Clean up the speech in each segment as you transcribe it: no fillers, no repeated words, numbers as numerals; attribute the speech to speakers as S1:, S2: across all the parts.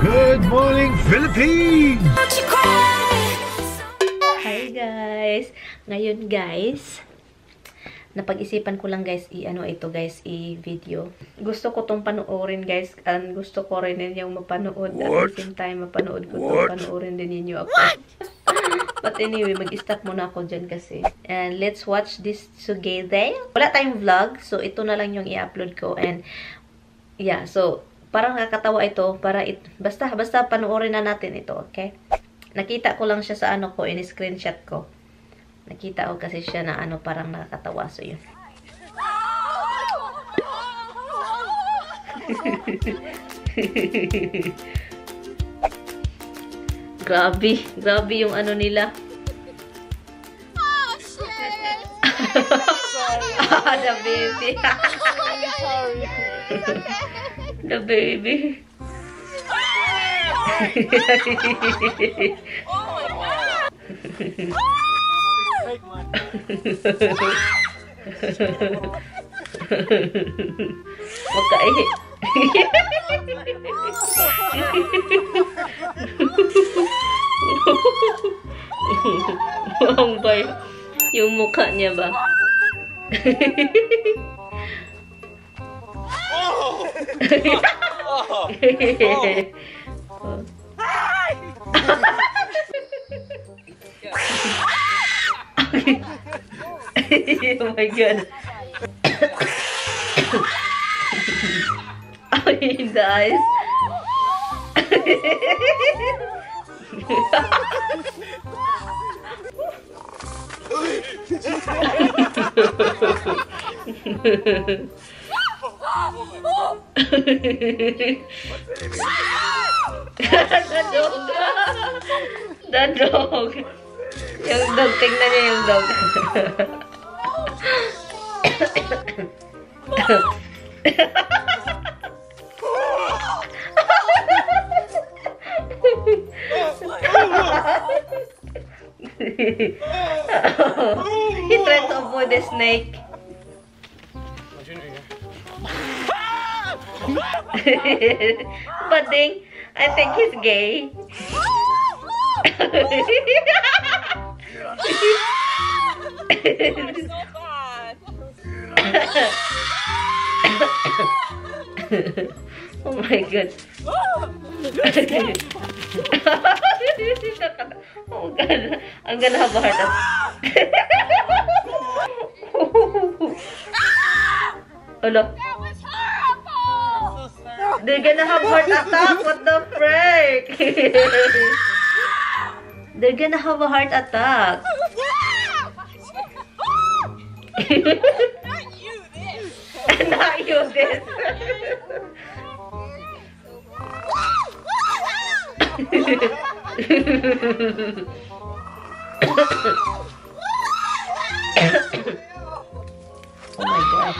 S1: Good morning, Philippines!
S2: Hi guys! Ngayon guys, napag-isipan ko lang guys, i-video. Gusto ko tong panoorin guys, and gusto ko rin yung mapanood. At the same time, mapanood ko tong panoorin din ninyo ako. But anyway, mag-stop muna ako dyan kasi. And let's watch this together. Wala tayong vlog, so ito na lang yung i-upload ko. And yeah, so parang nakakatawa ito. Basta panoorin na natin ito, okay? Nakita ko lang siya sa ano ko, in-screenshot ko. Nakita ko kasi siya na ano, parang nakakatawa. So, yun. Grabe yung ano nila.
S3: Oh, shit!
S2: The baby.
S3: Sorry.
S2: The baby.
S3: Oh my god! Fake one.
S2: Okay. Yung mukha niya ba? Oh my god. Oh, he dies. The dog. Yung dog, tingnan niyo yung dog. He tried to avoid the snake. Bading, I think he's gay. Oh my god. Oh god. I'm gonna have a heart attack. Hello. They're gonna have heart attack. What the frick? They're gonna have a heart attack.
S3: Not you, this.
S2: Not you, this. Oh my god.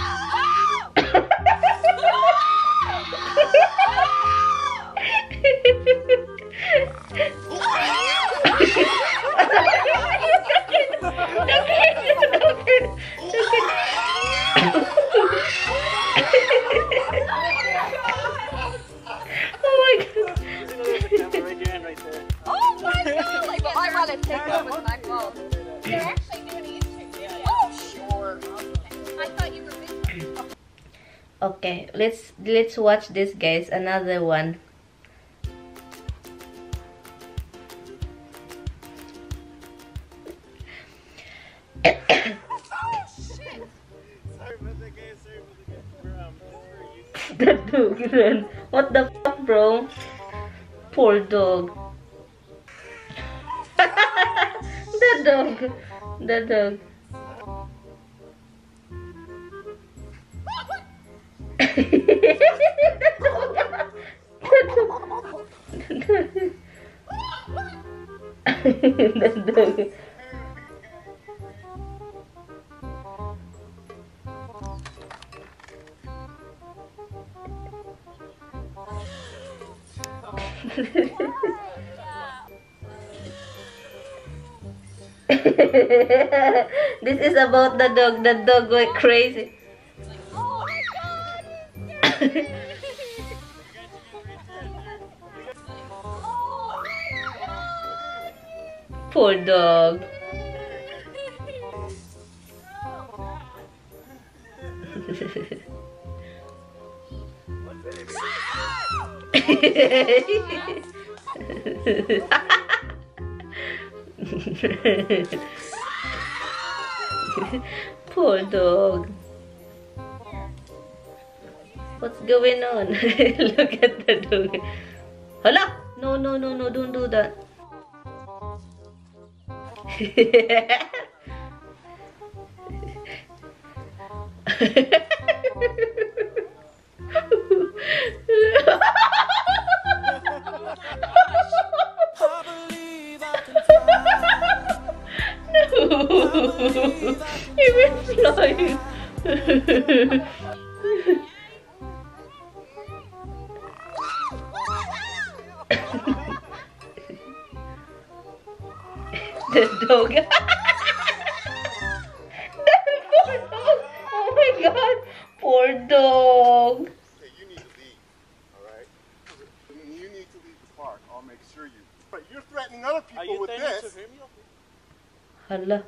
S2: Okay, let's watch this guys, another one. The dog ran. What the fuck, bro? Poor dog. The dog. The dog. This is about the dog. The dog went crazy.
S3: Oh my god!
S2: Poor dog. Poor dog. What's going on? Look at the dog. Hala! No, no, no, no, don't do that. He was flying. The dog. That poor dog. Oh my god. Poor dog.
S4: Okay, you need to leave, alright? You need to leave the park. I'll make sure you... But you're threatening other people with this.
S2: Hala.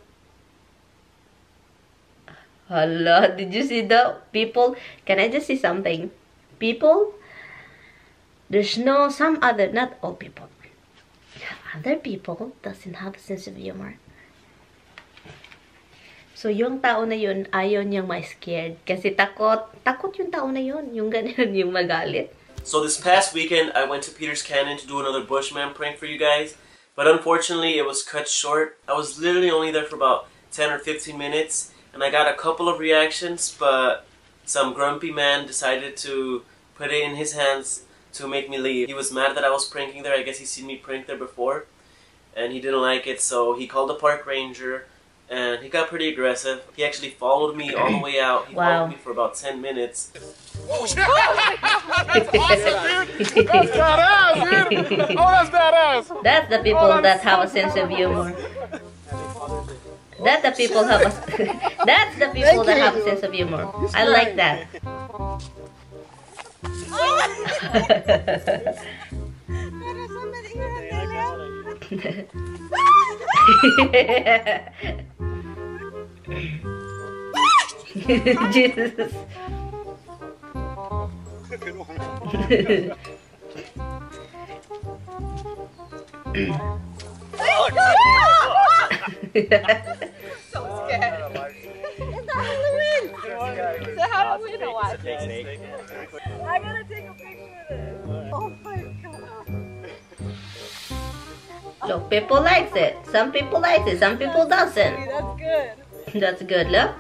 S2: Hala. Did you see the people? Can I just say something? People, there's no some other, not all people. Other people doesn't have a sense of humor. So, yung tao na yun, ayaw niyang ma-scared. Kasi takot yung tao na yun. Yung ganun, yung magalit.
S5: So this past weekend, I went to Peter's Canon to do another Bushman prank for you guys. But unfortunately, it was cut short. I was literally only there for about 10 or 15 minutes. And I got a couple of reactions, but some grumpy man decided to put it in his hands to make me leave. He was mad that I was pranking there. I guess he's seen me prank there before. And he didn't like it, so he called the park ranger. And he got pretty aggressive. He actually followed me all the way out. He followed me for about 10 minutes.
S4: Oh, shit! That's awesome, dude! That's badass, dude! Oh, that's badass!
S2: That's the people that have a sense of humor. That's the people have a that's the people that have a sense of humor. I like that. Jesus.
S3: So scared. It's Halloween. It's a Halloween watch. I gotta take a picture of this. Oh my god.
S2: Look, people likes it. Some people like it. Some people doesn't.
S3: That's good.
S2: That's good, look.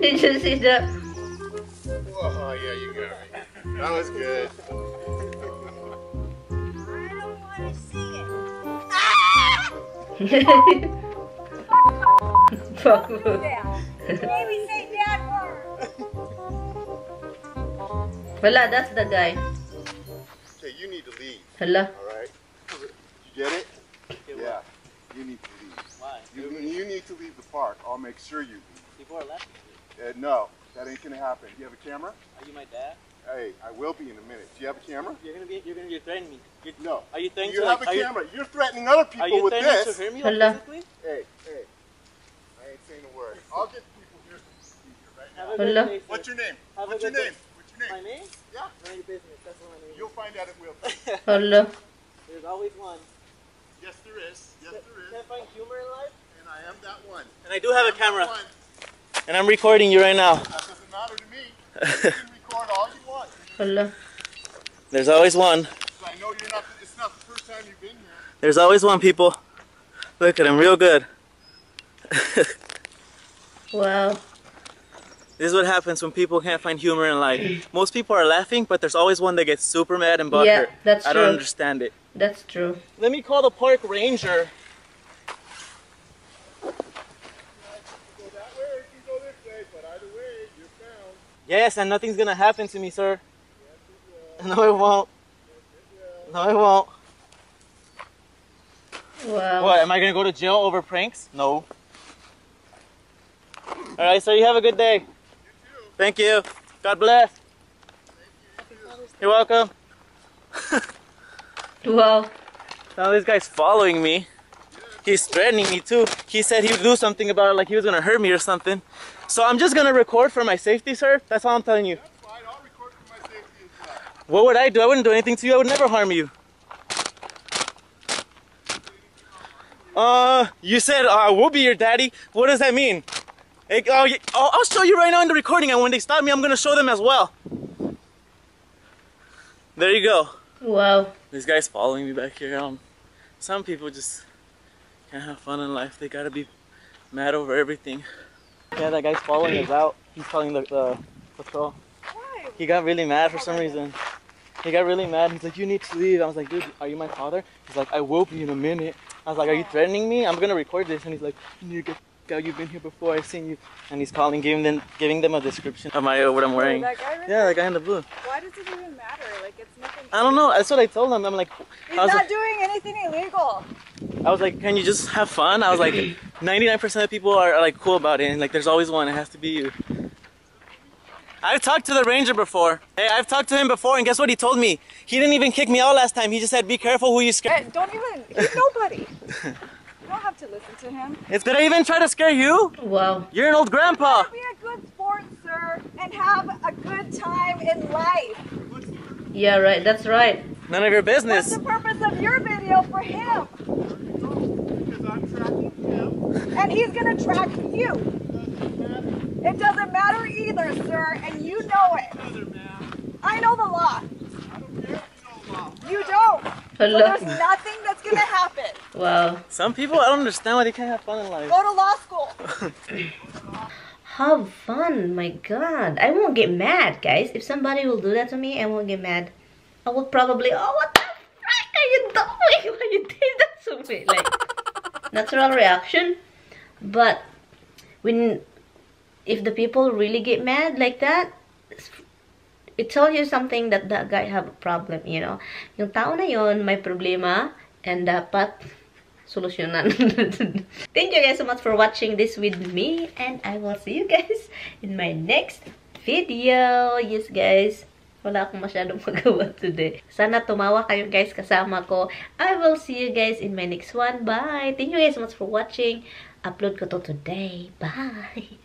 S2: Did you see that?
S4: Oh, yeah, you got me. That was good.
S3: I don't want to see it.
S2: Fuck.
S3: Maybe say bad word.
S2: Wala, that's the guy.
S4: Okay, you need to leave,
S2: Hala.
S4: alright? You get it? Yeah, you need to leave.
S5: Why?
S4: You need to leave the park. I'll make sure you leave.
S5: People are laughing at me.
S4: No, that ain't gonna happen. Do you have a camera?
S5: Are you my dad?
S4: Hey, I will be in a minute. Do you have a camera?
S5: You're gonna be threatening me.
S4: No.
S5: Are you threatening
S4: You
S5: to
S4: have a camera. You're threatening other
S5: Are
S4: people
S5: you
S4: with
S5: threatening
S4: this.
S5: to hurt me
S2: Hello.
S5: physically?
S4: Hey, I ain't saying a word. I'll get people here to see you right
S5: Have
S4: now.
S5: a good
S2: Hello.
S5: day, sir.
S4: What's your name?
S5: Have a
S4: What's your
S5: good
S4: name?
S5: day.
S4: What's your
S5: My
S4: name?
S5: name?
S4: Yeah.
S5: Mind your business. That's what my name
S4: You'll find out at Will.
S2: Hala.
S5: There's always one.
S4: Yes, there is. Yes, there is.
S5: Can't find humor in life?
S4: And I am that one.
S5: And I do have a
S4: I'm that
S5: camera.
S4: one.
S5: And I'm recording you right now.
S4: That doesn't matter to me. You can record all you want.
S2: Hala.
S5: There's always one.
S4: I know you're not. It's not the first time you've been here.
S5: There's always one, people. Look at him, real good.
S2: Wow.
S5: This is what happens when people can't find humor in life. Most people are laughing, but there's always one that gets super mad and butthurt.
S2: Yeah, that's
S5: I don't
S2: true.
S5: understand it.
S2: That's true.
S5: Let me call the park ranger.
S4: You go that way or you can go this way, but either way, you're found.
S5: Yes, and nothing's gonna happen to me, sir.
S4: Yes, it will.
S5: No, it won't.
S4: Yes, it will.
S5: No, it won't.
S2: Wow.
S5: What, am I gonna go to jail over pranks? No. Alright, sir, you have a good day.
S4: You too.
S5: Thank you. God bless.
S4: Thank you.
S6: You're welcome.
S2: Wow.
S6: Now this guy's following me. He's threatening me too. He said he would do something about it, like he was gonna hurt me or something. So I'm just gonna record for my safety, sir. That's all I'm telling you.
S4: That's fine. I'll record for my safety as well.
S6: What would I do? I wouldn't do anything to you. I would never harm you. You said I will be your daddy. What does that mean? I'll show you right now in the recording, and when they stop me, I'm gonna show them as well. There you go.
S2: Wow.
S6: This guy's following me back here. Some people just can't have fun in life. They gotta be mad over everything. Yeah, that guy's following us out. He's calling the patrol.
S3: Why?
S6: He got really mad for some reason. He got really mad. He's like, you need to leave. I was like, dude, are you my father? He's like, I will be in a minute. I was like, are you threatening me? I'm gonna record this. And he's like, you need to get out. You've been here before. I've seen you. And he's calling, giving them a description of what I'm wearing.
S3: That guy right
S6: Yeah,
S3: there?
S6: the guy in the blue.
S3: Why does it even matter? Like, it's nothing.
S6: I don't know. That's what I told him. I'm like,
S3: He's
S6: I was
S3: not
S6: like,
S3: doing anything illegal.
S6: I was like, can you just have fun? I was like, 99% of people are like cool about it, and like there's always one. It has to be you. I've talked to the ranger before. Hey, I've talked to him before, and guess what he told me? He didn't even kick me out last time. He just said, be careful who you scare.
S3: Hey, don't even. He's nobody. You don't have to listen to him.
S6: Did I even try to scare you?
S2: Wow.
S6: You're an old grandpa.
S3: Be a good sport, sir, and have a good time in life.
S2: Yeah, right. That's right.
S6: None of your
S3: What's
S6: business.
S3: the purpose of your video for him?
S4: Because I'm tracking him.
S3: And he's gonna track you. It doesn't matter either, sir, and you know it. I know the law.
S4: I don't care if you know law.
S3: You don't. So
S2: Hello.
S3: there's nothing that's gonna happen.
S2: Wow.
S6: Some people, I don't understand why they can't have fun in life.
S3: Go to law school.
S2: Have fun. My God. I won't get mad, guys. If somebody will do that to me, I won't get mad. I will probably, oh, what the frick are you doing? Why you did that to me? Like, natural reaction. But if the people really get mad like that, it tells you something that that guy have a problem, you know. Yung tao na yon may problema and dapat solusyonan. Thank you guys so much for watching this with me, and I will see you guys in my next video. Yes, guys. Wala akong masyadong magawa today. Sana tumawa kayo guys kasama ko. I will see you guys in my next one. Bye! Thank you guys so much for watching. Upload ko to today. Bye!